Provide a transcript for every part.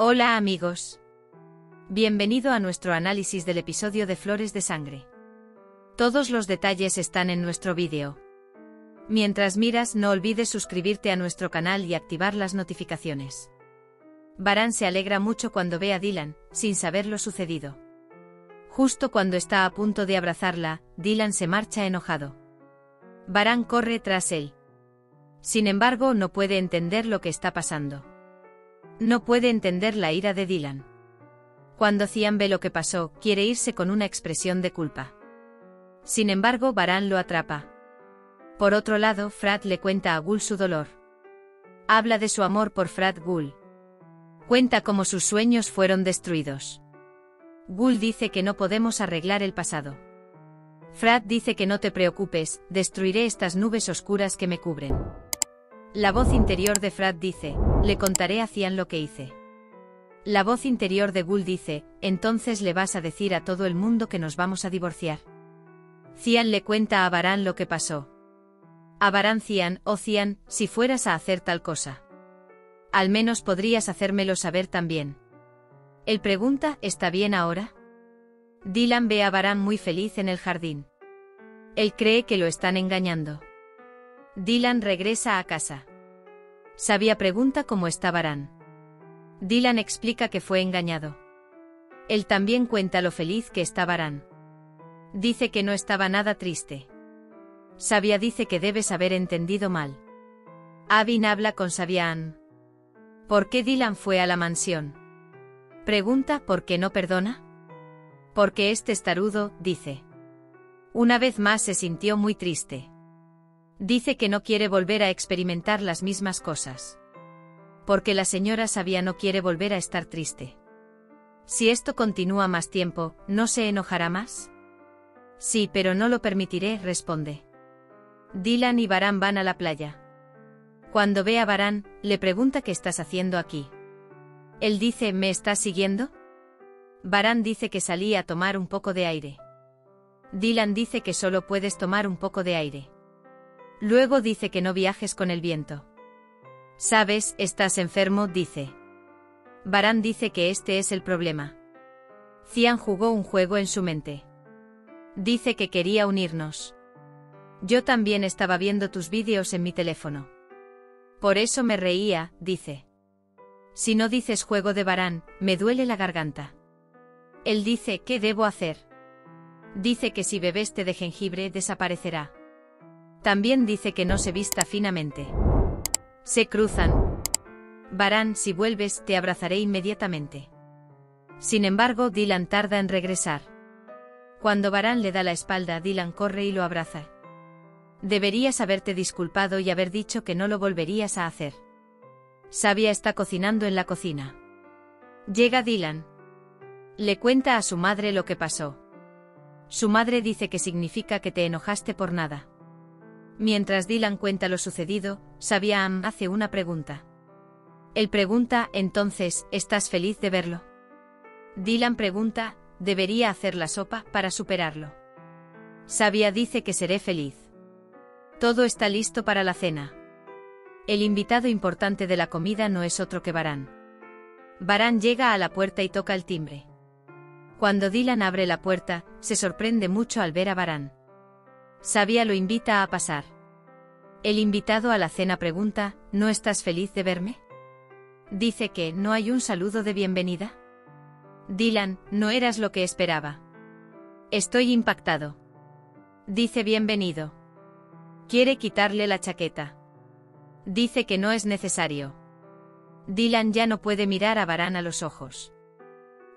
Hola amigos. Bienvenido a nuestro análisis del episodio de Flores de Sangre. Todos los detalles están en nuestro vídeo. Mientras miras, no olvides suscribirte a nuestro canal y activar las notificaciones. Varán se alegra mucho cuando ve a Dylan, sin saber lo sucedido. Justo cuando está a punto de abrazarla, Dylan se marcha enojado. Varán corre tras él. Sin embargo, no puede entender lo que está pasando. No puede entender la ira de Dylan. Cuando Cian ve lo que pasó, quiere irse con una expresión de culpa. Sin embargo, Varán lo atrapa. Por otro lado, Frat le cuenta a Gul su dolor. Habla de su amor por Frat Gul. Cuenta cómo sus sueños fueron destruidos. Gul dice que no podemos arreglar el pasado. Frat dice que no te preocupes, destruiré estas nubes oscuras que me cubren. La voz interior de Frat dice, le contaré a Cian lo que hice. La voz interior de Gul dice, entonces le vas a decir a todo el mundo que nos vamos a divorciar. Cian le cuenta a Varán lo que pasó. A Varán Cian, oh Cian, si fueras a hacer tal cosa. Al menos podrías hacérmelo saber también. Él pregunta, ¿está bien ahora? Dylan ve a Varán muy feliz en el jardín. Él cree que lo están engañando. Dylan regresa a casa. Sabia pregunta cómo está Varán. Dylan explica que fue engañado. Él también cuenta lo feliz que está Varán. Dice que no estaba nada triste. Sabia dice que debes haber entendido mal. Avin habla con Sabian. ¿Por qué Dylan fue a la mansión? Pregunta ¿por qué no perdona? Porque es testarudo, dice. Una vez más se sintió muy triste. Dice que no quiere volver a experimentar las mismas cosas. Porque la señora Sabia no quiere volver a estar triste. Si esto continúa más tiempo, ¿no se enojará más? Sí, pero no lo permitiré, responde. Dylan y Varán van a la playa. Cuando ve a Varán, le pregunta qué estás haciendo aquí. Él dice, ¿me estás siguiendo? Varán dice que salí a tomar un poco de aire. Dylan dice que solo puedes tomar un poco de aire. Luego dice que no viajes con el viento. ¿Sabes, estás enfermo?, dice. Varán dice que este es el problema. Cian jugó un juego en su mente. Dice que quería unirnos. Yo también estaba viendo tus vídeos en mi teléfono. Por eso me reía, dice. Si no dices juego de Varán, me duele la garganta. Él dice, ¿qué debo hacer? Dice que si bebes té de jengibre desaparecerá. También dice que no se vista finamente. Se cruzan. Varán, si vuelves, te abrazaré inmediatamente. Sin embargo, Dylan tarda en regresar. Cuando Varán le da la espalda, Dylan corre y lo abraza. Deberías haberte disculpado y haber dicho que no lo volverías a hacer. Sabia está cocinando en la cocina. Llega Dylan. Le cuenta a su madre lo que pasó. Su madre dice que significa que te enojaste por nada. Mientras Dylan cuenta lo sucedido, Sabia hace una pregunta. Él pregunta, entonces, ¿estás feliz de verlo? Dylan pregunta, ¿debería hacer la sopa para superarlo? Sabia dice que seré feliz. Todo está listo para la cena. El invitado importante de la comida no es otro que Varán. Varán llega a la puerta y toca el timbre. Cuando Dylan abre la puerta, se sorprende mucho al ver a Varán. Sabia lo invita a pasar. El invitado a la cena pregunta, ¿no estás feliz de verme? Dice que no hay un saludo de bienvenida. Dylan, no eras lo que esperaba. Estoy impactado. Dice bienvenido. Quiere quitarle la chaqueta. Dice que no es necesario. Dylan ya no puede mirar a Varán a los ojos.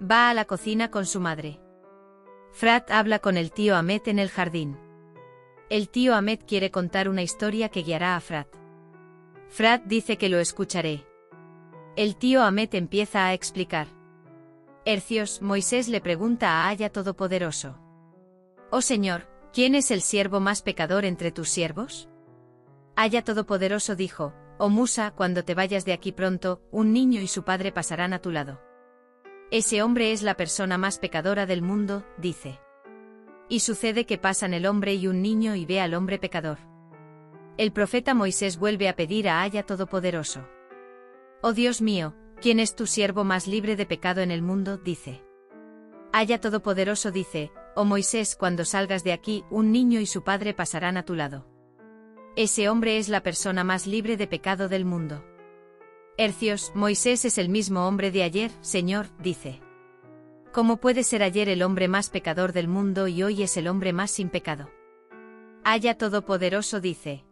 Va a la cocina con su madre. Frat habla con el tío Ahmet en el jardín. El tío Ahmet quiere contar una historia que guiará a Frat. Frat dice que lo escucharé. El tío Ahmet empieza a explicar. Hercios, Moisés le pregunta a Aya Todopoderoso. Oh Señor, ¿quién es el siervo más pecador entre tus siervos? Aya Todopoderoso dijo, oh Musa, cuando te vayas de aquí pronto, un niño y su padre pasarán a tu lado. Ese hombre es la persona más pecadora del mundo, dice. Y sucede que pasan el hombre y un niño y ve al hombre pecador. El profeta Moisés vuelve a pedir a Aya Todopoderoso. Oh Dios mío, ¿Quién es tu siervo más libre de pecado en el mundo? Dice. Haya Todopoderoso dice, oh Moisés, cuando salgas de aquí, un niño y su padre pasarán a tu lado. Ese hombre es la persona más libre de pecado del mundo. Hercios, Moisés es el mismo hombre de ayer, Señor, dice. ¿Cómo puede ser ayer el hombre más pecador del mundo y hoy es el hombre más sin pecado? Haya Todopoderoso dice.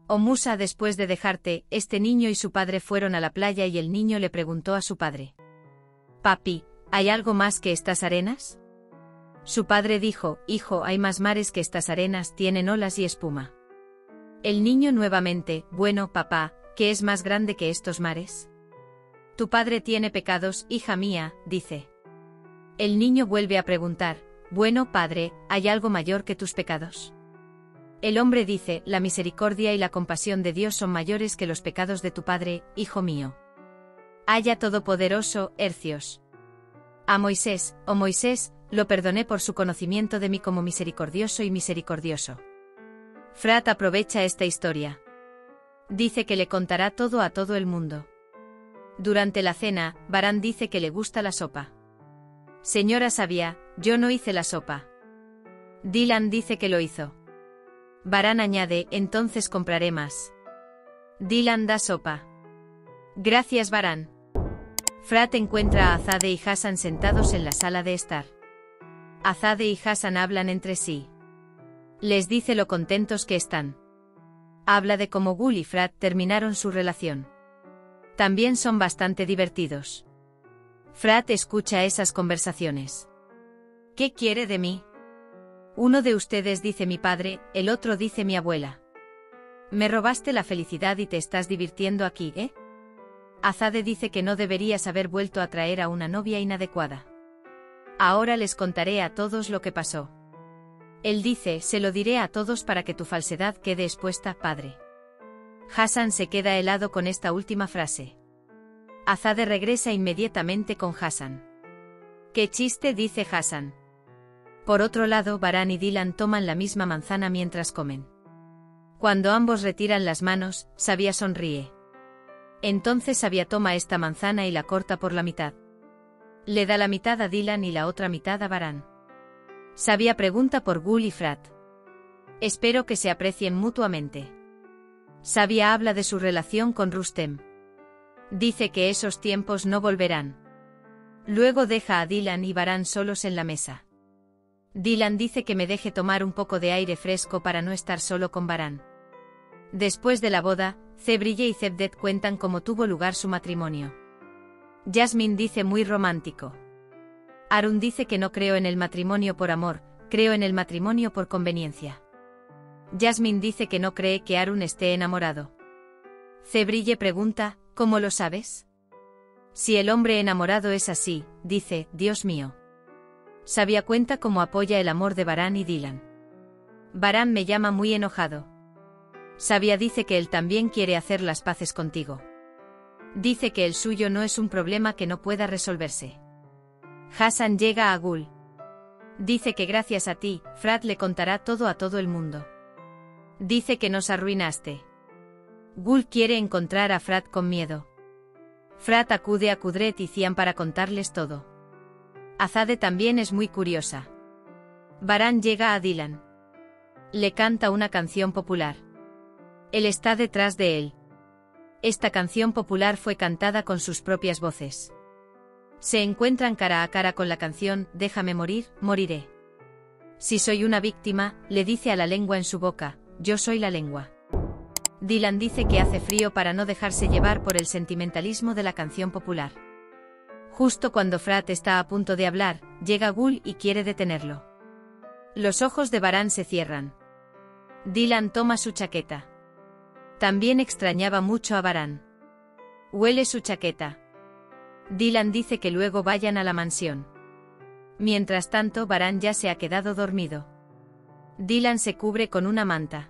Oh Musa, después de dejarte, este niño y su padre fueron a la playa y el niño le preguntó a su padre. Papi, ¿hay algo más que estas arenas? Su padre dijo, hijo, hay más mares que estas arenas, tienen olas y espuma. El niño nuevamente, bueno, papá, ¿qué es más grande que estos mares? Tu padre tiene pecados, hija mía, dice. El niño vuelve a preguntar, bueno, padre, ¿hay algo mayor que tus pecados? El hombre dice, la misericordia y la compasión de Dios son mayores que los pecados de tu padre, hijo mío. Haya Todopoderoso, Hercios. A Moisés, oh Moisés, lo perdoné por su conocimiento de mí como misericordioso y misericordioso. Frat aprovecha esta historia. Dice que le contará todo a todo el mundo. Durante la cena, Varán dice que le gusta la sopa. Señora sabia, yo no hice la sopa. Dylan dice que lo hizo. Varán añade, entonces compraré más. Dylan da sopa. Gracias Varán. Frat encuentra a Azade y Hassan sentados en la sala de estar. Azade y Hassan hablan entre sí. Les dice lo contentos que están. Habla de cómo Gul y Frat terminaron su relación. También son bastante divertidos. Frat escucha esas conversaciones. ¿Qué quiere de mí? Uno de ustedes dice mi padre, el otro dice mi abuela. Me robaste la felicidad y te estás divirtiendo aquí, ¿eh? Azade dice que no deberías haber vuelto a traer a una novia inadecuada. Ahora les contaré a todos lo que pasó. Él dice, se lo diré a todos para que tu falsedad quede expuesta, padre. Hassan se queda helado con esta última frase. Azade regresa inmediatamente con Hassan. ¿Qué chiste? Dice Hassan. Por otro lado, Varán y Dylan toman la misma manzana mientras comen. Cuando ambos retiran las manos, Sabia sonríe. Entonces Sabia toma esta manzana y la corta por la mitad. Le da la mitad a Dylan y la otra mitad a Varán. Sabia pregunta por Gul y Frat. Espero que se aprecien mutuamente. Sabia habla de su relación con Rustem. Dice que esos tiempos no volverán. Luego deja a Dylan y Varán solos en la mesa. Dylan dice que me deje tomar un poco de aire fresco para no estar solo con Varán. Después de la boda, Zebrille y Zebdet cuentan cómo tuvo lugar su matrimonio. Jasmine dice muy romántico. Arun dice que no creo en el matrimonio por amor, creo en el matrimonio por conveniencia. Jasmine dice que no cree que Arun esté enamorado. Zebrille pregunta, ¿cómo lo sabes? Si el hombre enamorado es así, dice, Dios mío. Sabia cuenta cómo apoya el amor de Varán y Dylan. Varán me llama muy enojado. Sabia dice que él también quiere hacer las paces contigo. Dice que el suyo no es un problema que no pueda resolverse. Hassan llega a Gul. Dice que gracias a ti, Frat le contará todo a todo el mundo. Dice que nos arruinaste. Gul quiere encontrar a Frat con miedo. Frat acude a Kudret y Cian para contarles todo. Azade también es muy curiosa. Varán llega a Dylan. Le canta una canción popular. Él está detrás de él. Esta canción popular fue cantada con sus propias voces. Se encuentran cara a cara con la canción, Déjame morir, moriré. Si soy una víctima, le dice a la lengua en su boca, yo soy la lengua. Dylan dice que hace frío para no dejarse llevar por el sentimentalismo de la canción popular. Justo cuando Frat está a punto de hablar, llega Gul y quiere detenerlo. Los ojos de Varán se cierran. Dylan toma su chaqueta. También extrañaba mucho a Varán. Huele su chaqueta. Dylan dice que luego vayan a la mansión. Mientras tanto, Varán ya se ha quedado dormido. Dylan se cubre con una manta.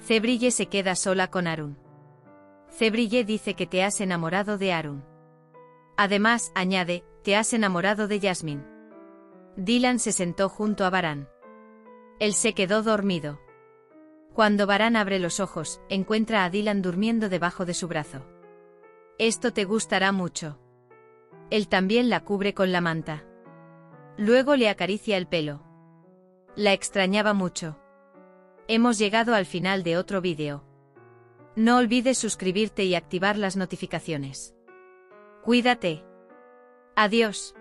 Zebrille se queda sola con Arun. Zebrille dice que te has enamorado de Arun. Además, añade, te has enamorado de Jasmine. Dylan se sentó junto a Varán. Él se quedó dormido. Cuando Varán abre los ojos, encuentra a Dylan durmiendo debajo de su brazo. Esto te gustará mucho. Él también la cubre con la manta. Luego le acaricia el pelo. La extrañaba mucho. Hemos llegado al final de otro vídeo. No olvides suscribirte y activar las notificaciones. Cuídate. Adiós.